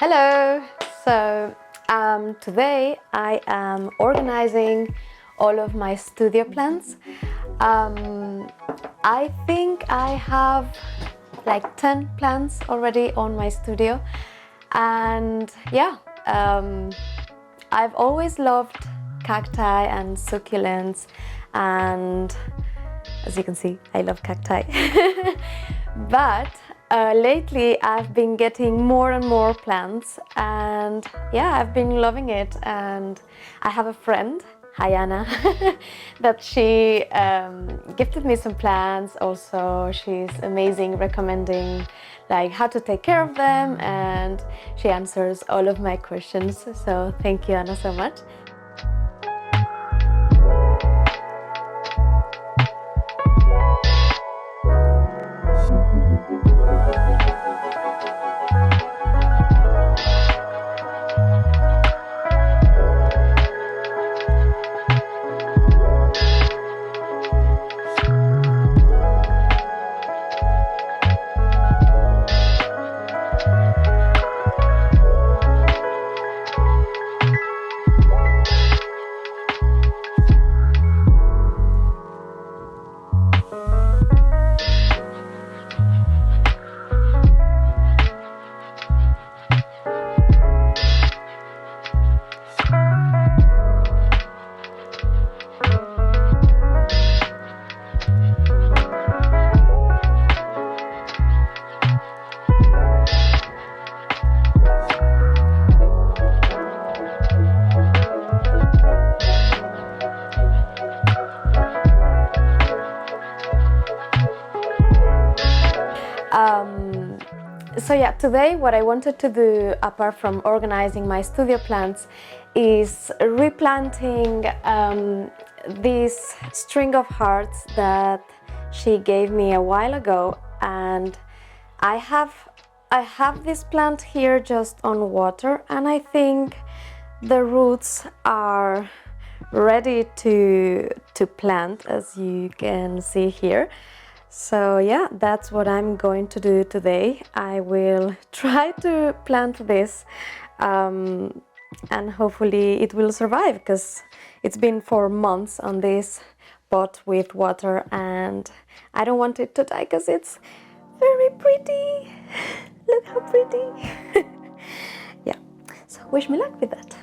Hello! Today I am organizing all of my studio plants. I think I have like 10 plants already on my studio, and I've always loved cacti and succulents, and as you can see, I love cacti. But lately I've been getting more and more plants, and I've been loving it. And I have a friend, Hayana, that she gifted me some plants. Also, she's amazing recommending like how to take care of them, and she answers all of my questions. So thank you, Anna, so much. Today what I wanted to do, apart from organizing my studio plants, is replanting this string of hearts that she gave me a while ago. And I have this plant here just on water, and I think the roots are ready to plant, as you can see here. So that's what I'm going to do today. I will try to plant this and hopefully it will survive, because it's been 4 months on this pot with water, and I don't want it to die because it's very pretty. Look how pretty. So wish me luck with that.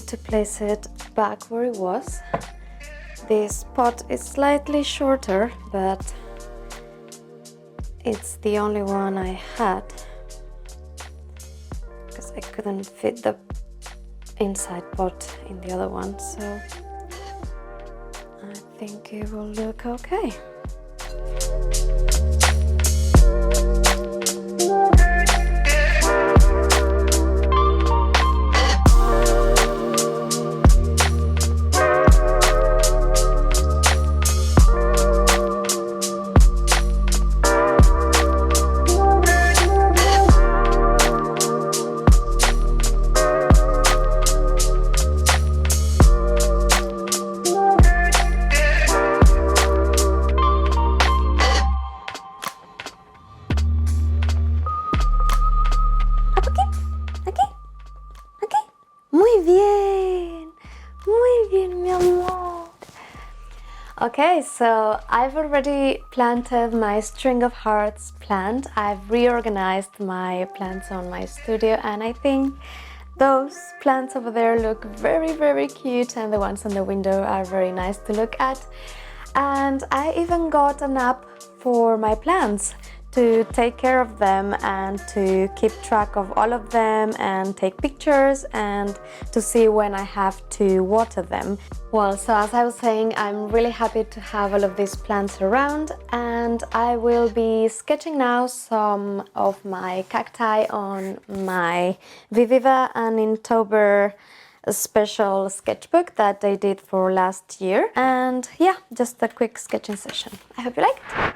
To place it back where it was. This pot is slightly shorter, but it's the only one I had because I couldn't fit the inside pot in the other one, so I think it will look okay. Okay, so I've already planted my string of hearts plant. I've reorganized my plants on my studio, and I think Those plants over there look very cute, and the ones on the window are very nice to look at. And I even got an app for my plants to take care of them and to keep track of all of them and take pictures and to see when I have to water them. Well, so as I was saying, I'm really happy to have all of these plants around, and I will be sketching now some of my cacti on my Viviva and Inktober special sketchbook that I did for last year. And yeah, just a quick sketching session. I hope you liked it.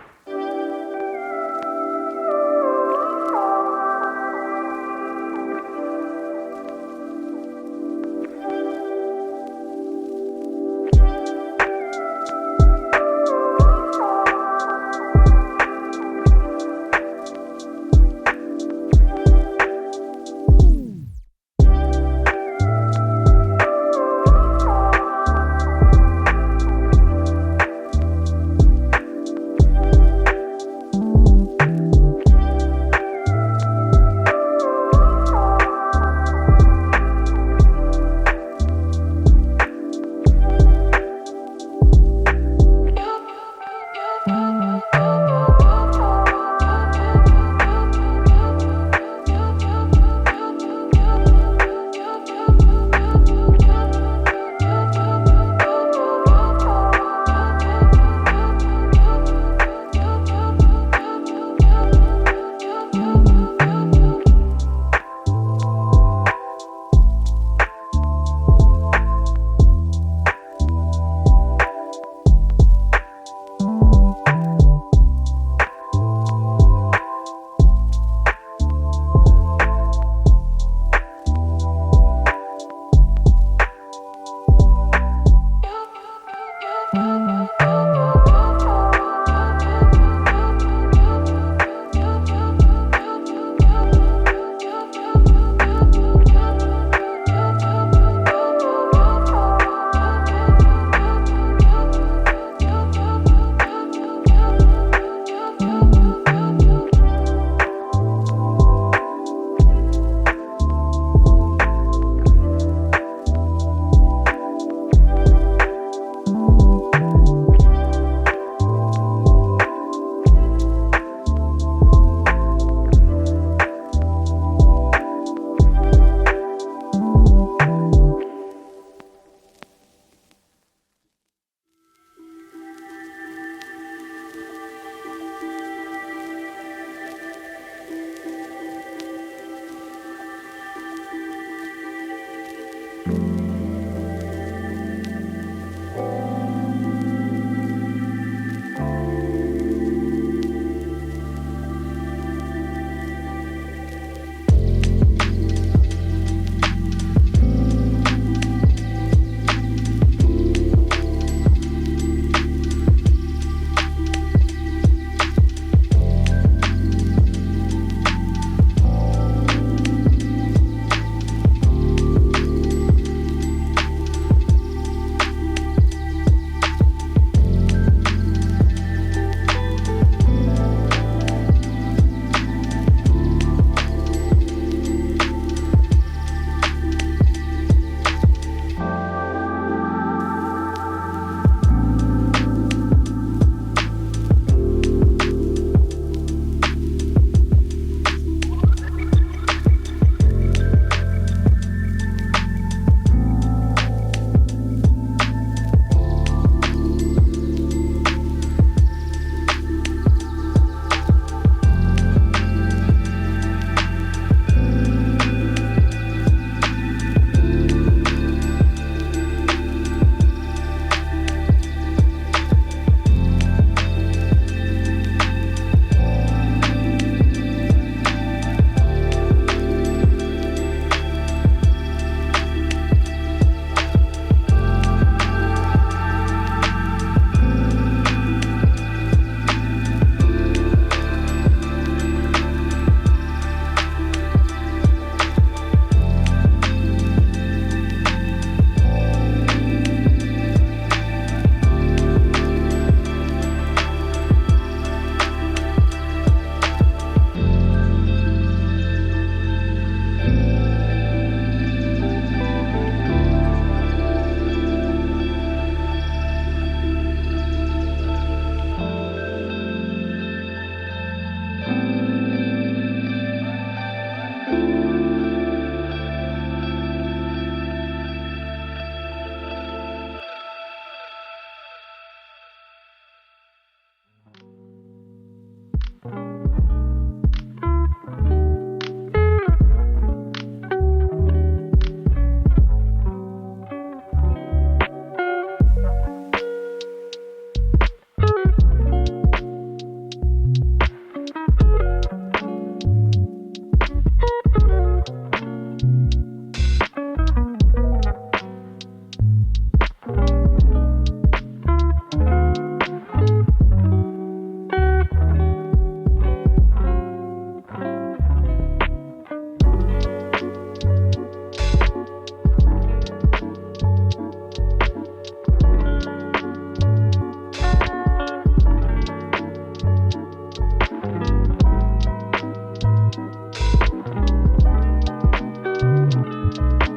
you.